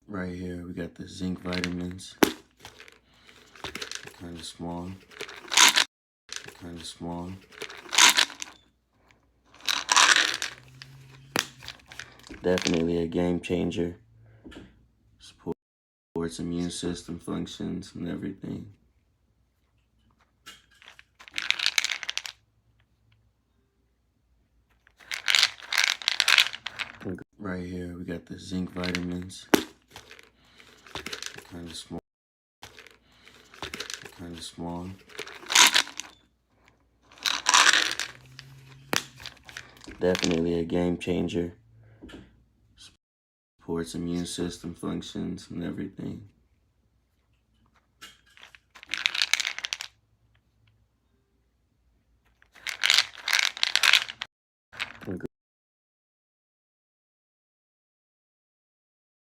Right here, we got the zinc vitamins. Kind of small. Kind of small. Definitely a game changer. Supports immune system functions and everything. Right here, we got the zinc vitamins. Kind of small. Kind of small. Definitely a game changer. Supports immune system functions and everything.